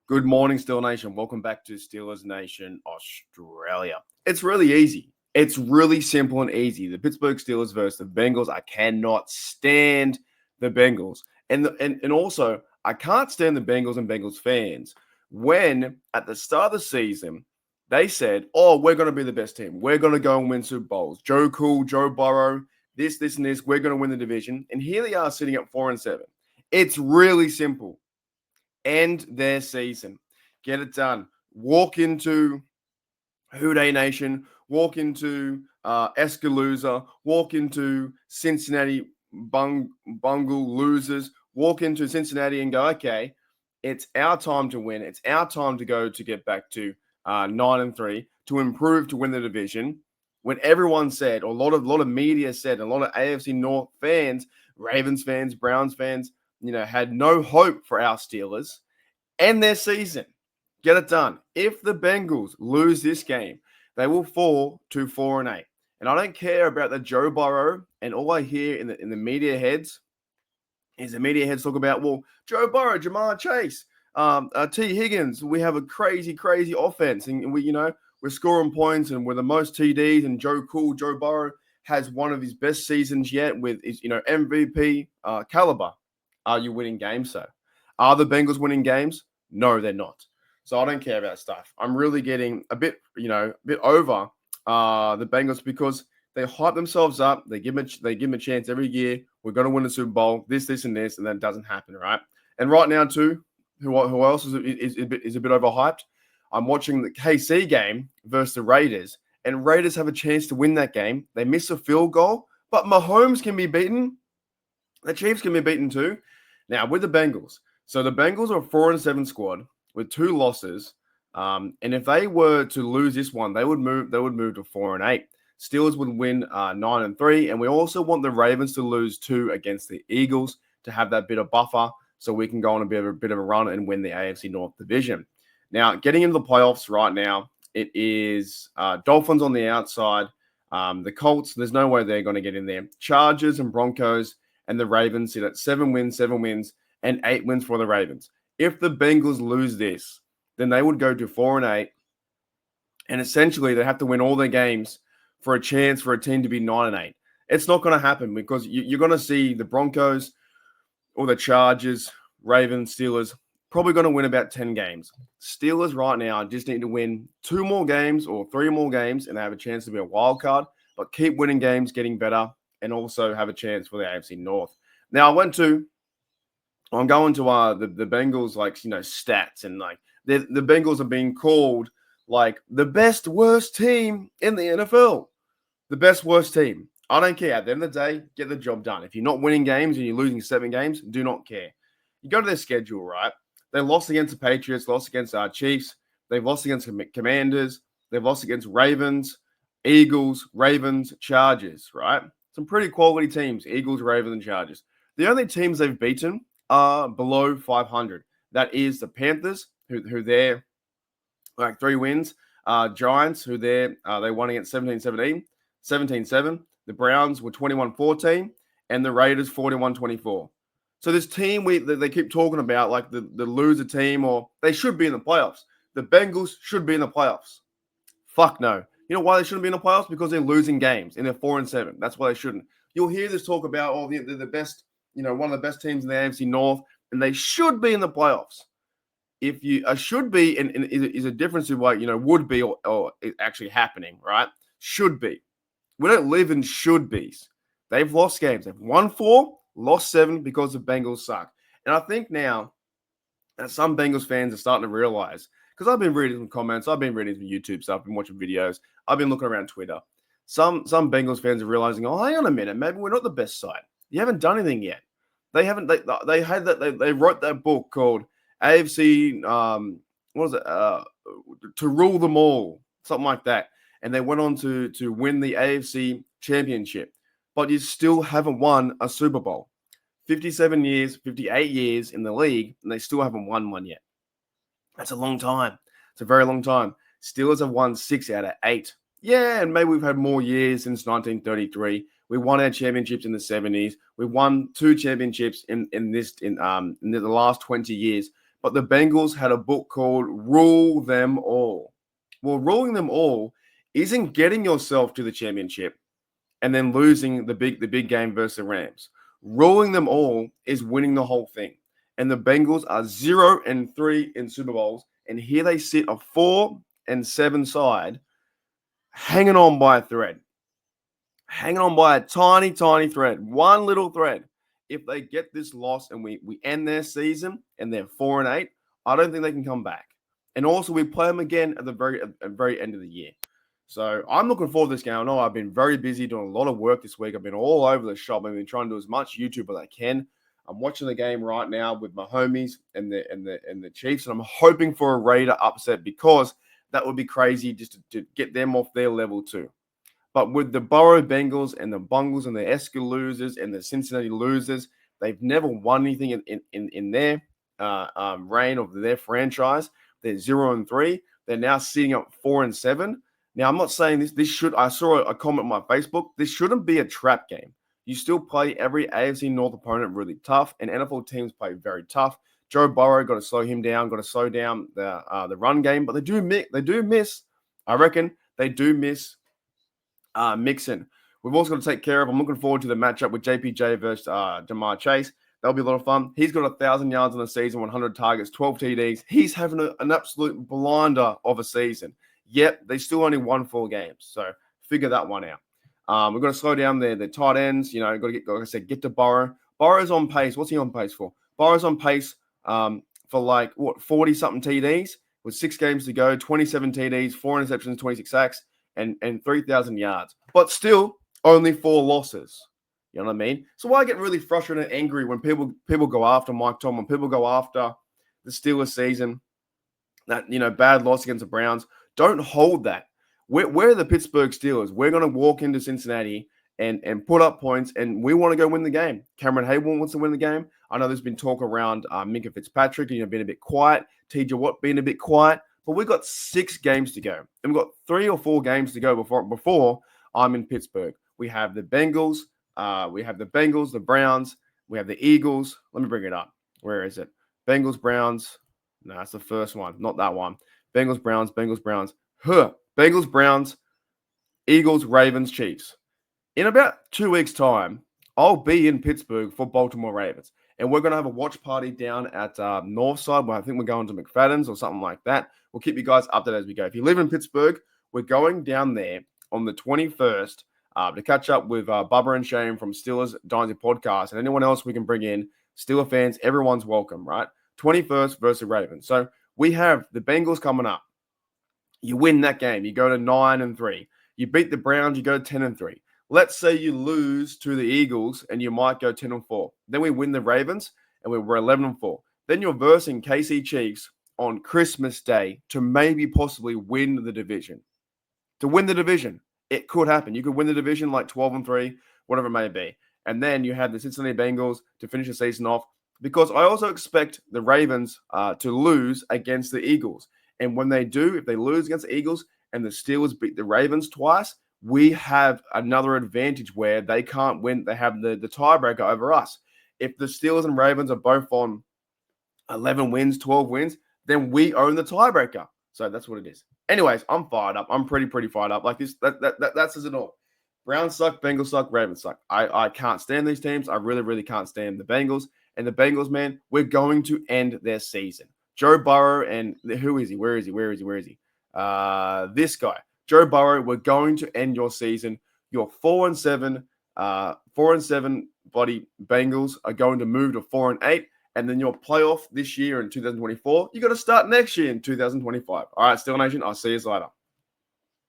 Good morning, Steel Nation. Welcome back to Steelers Nation Australia. It's really easy. It's really simple and easy. The Pittsburgh Steelers versus the Bengals. I cannot stand the Bengals. And also, I can't stand the Bengals and Bengals fans when at the start of the season, they said, we're going to be the best team. We're going to go and win Super Bowls. Joe Cool, Joe Burrow, this, and this. We're going to win the division. And here they are sitting at 4-7. It's really simple. End their season. Get it done. Walk into Houday Nation. Walk into Escaloosa. Walk into Cincinnati Bungle losers. Walk into Cincinnati and go, okay, it's our time to win. It's our time to go to get back to 9-3, to improve, to win the division. When everyone said, or a lot of media said, a lot of AFC North fans, Ravens fans, Browns fans, had no hope for our Steelers and their season. Get it done. If the Bengals lose this game, they will fall to 4-8. And I don't care about the Joe Burrow. And all I hear in the media heads is the media heads talk about, Joe Burrow, Jamar Chase, T. Higgins. We have a crazy, crazy offense, and we're scoring points, and we're the most TDs. And Joe Burrow has one of his best seasons yet with his, MVP caliber. Are you winning games, sir? Are the Bengals winning games? No, they're not. So I don't care about stuff. I'm really getting a bit over the Bengals because they hype themselves up. They give them a chance every year. We're going to win the Super Bowl. This, and this, and then it doesn't happen, right? And right now too, who else is a bit overhyped? I'm watching the KC game versus the Raiders, and Raiders have a chance to win that game. They miss a field goal, but Mahomes can be beaten. The Chiefs can be beaten too. Now, with the Bengals. So the Bengals are a 4-7 squad with 2 losses. And if they were to lose this one, they would move to 4-8. Steelers would win 9-3. And we also want the Ravens to lose 2 against the Eagles to have that bit of buffer so we can go on a bit of a run and win the AFC North division. Now, getting into the playoffs right now, it is Dolphins on the outside. The Colts, there's no way they're going to get in there. Chargers and Broncos and the Ravens sit at 7 wins, and 8 wins for the Ravens. If the Bengals lose this, then they would go to 4-8, and essentially they have to win all their games for a chance for a team to be 9-8. It's not going to happen because you're going to see the Broncos or the Chargers, Ravens, Steelers probably going to win about 10 games. Steelers right now just need to win 2 more games or 3 more games, and they have a chance to be a wild card, but keep winning games, getting better, and also have a chance for the AFC North. Now, I'm going to the Bengals, stats, and the Bengals are being called the worst team in the NFL. The best, worst team. I don't care. At the end of the day, get the job done. If you're not winning games and you're losing 7 games, do not care. You go to their schedule, right? They lost against the Patriots, lost against our Chiefs. They've lost against Commanders. They've lost against Ravens, Eagles, Ravens, Chargers, right? Some pretty quality teams, Eagles, Ravens, and Chargers. The only teams they've beaten are below 500. That is the Panthers, who they're 3 wins. Giants, who they won against 17-17, 17-7. The Browns were 21-14, and the Raiders 41-24. So this team they keep talking about, the loser team, or they should be in the playoffs. The Bengals should be in the playoffs. Fuck no. You know why they shouldn't be in the playoffs? Because they're losing games and they're 4-7. That's why they shouldn't. You'll hear this talk about, they're the best, one of the best teams in the AFC North, and they should be in the playoffs. If you should be, and is a difference to would be or actually happening, right? Should be. We don't live in should be's. They've lost games. They've won 4, lost 7 because the Bengals suck. And I think now that some Bengals fans are starting to realize, because I've been reading some comments, I've been reading some YouTube stuff, I've been watching videos, I've been looking around Twitter. Some Bengals fans are realizing, hang on a minute, maybe we're not the best side. You haven't done anything yet. They haven't. They had that. They wrote that book called AFC. What was it? To Rule Them All, something like that. And they went on to win the AFC Championship, but you still haven't won a Super Bowl. 57 years, 58 years in the league, and they still haven't won one yet. That's a long time. It's a very long time. Steelers have won 6 out of 8. Yeah, and maybe we've had more years since 1933. We won our championships in the 70s. We won 2 championships in the last 20 years. but the Bengals had a book called Rule Them All. Well, ruling them all isn't getting yourself to the championship and then losing the big game versus the Rams. Ruling them all is winning the whole thing. And the Bengals are 0-3 in Super Bowls, and here they sit a 4-7 side, hanging on by a thread, hanging on by a tiny thread, one little thread. If they get this loss and we end their season and they're 4-8, I don't think they can come back. And also, we play them again at the very end of the year. So I'm looking forward to this game. I know I've been very busy doing a lot of work this week. I've been all over the shop. I've been trying to do as much YouTube as I can. I'm watching the game right now with my homies and the Chiefs, and I'm hoping for a Raider upset because that would be crazy just to get them off their level too. But with the Burrow Bengals and the Bungles and the Escaloozers and the Cincinnati Losers, they've never won anything in their reign of their franchise. They're 0-3. They're now sitting up 4-7. Now, I'm not saying this should, I saw a comment on my Facebook, this shouldn't be a trap game. You still play every AFC North opponent really tough, and NFL teams play very tough. Joe Burrow got to slow him down, got to slow down the run game, but they do miss. I reckon they do miss Mixon. We've also got to take care of. I'm looking forward to the matchup with JPJ versus Jamar Chase. That'll be a lot of fun. He's got 1,000 yards in the season, 100 targets, 12 TDs. He's having an absolute blinder of a season. Yet they still only won 4 games. So figure that one out. We've got to slow down the tight ends. You know, got to get, like I said, get to Burrow. Burrow's on pace. What's he on pace for? Burrow's on pace for 40-something TDs with 6 games to go, 27 TDs, 4 interceptions, 26 sacks, and 3,000 yards. But still, only 4 losses. You know what I mean? So I get really frustrated and angry when people go after Mike Tomlin, people go after the Steelers season, that, bad loss against the Browns. Don't hold that. We're the Pittsburgh Steelers. We're going to walk into Cincinnati and put up points, and we want to go win the game. Cameron Hayward wants to win the game. I know there's been talk around Minka Fitzpatrick, being a bit quiet, TJ Watt being a bit quiet, but we've got 6 games to go, and we've got 3 or 4 games to go before I'm in Pittsburgh. We have the Bengals, the Browns, we have the Eagles. Let me bring it up. Where is it? Bengals, Browns. No, that's the first one, not that one. Bengals, Browns. Bengals, Browns, Eagles, Ravens, Chiefs. In about 2 weeks' time, I'll be in Pittsburgh for Baltimore Ravens. And we're going to have a watch party down at Northside, where I think we're going to McFadden's or something like that. We'll keep you guys updated as we go. If you live in Pittsburgh, we're going down there on the 21st to catch up with Bubba and Shane from Steelers Dynasty Podcast and anyone else we can bring in. Steeler fans, everyone's welcome, right? 21st versus Ravens. So we have the Bengals coming up. You win that game. You go to 9-3. You beat the Browns. You go 10-3. Let's say you lose to the Eagles and you might go 10-4. Then we win the Ravens and we're 11-4. Then you're versing KC Chiefs on Christmas Day to maybe possibly win the division. To win the division, it could happen. You could win the division like 12-3, whatever it may be. And then you have the Cincinnati Bengals to finish the season off, because I also expect the Ravens to lose against the Eagles. And when they do, if they lose against the Eagles and the Steelers beat the Ravens twice, we have another advantage where they can't win. They have the tiebreaker over us. If the Steelers and Ravens are both on 11 wins, 12 wins, then we own the tiebreaker. So that's what it is. Anyways, I'm fired up. I'm pretty fired up. Like this, that says it all. Browns suck, Bengals suck, Ravens suck. I can't stand these teams. I really can't stand the Bengals. And the Bengals, man, we're going to end their season. Joe Burrow and who is he? Where is he? This guy, Joe Burrow. We're going to end your season. Your 4-7, bloody Bengals are going to move to 4-8, and then your playoff this year in 2024. You got to start next year in 2025. All right, Steel Nation. I'll see you later.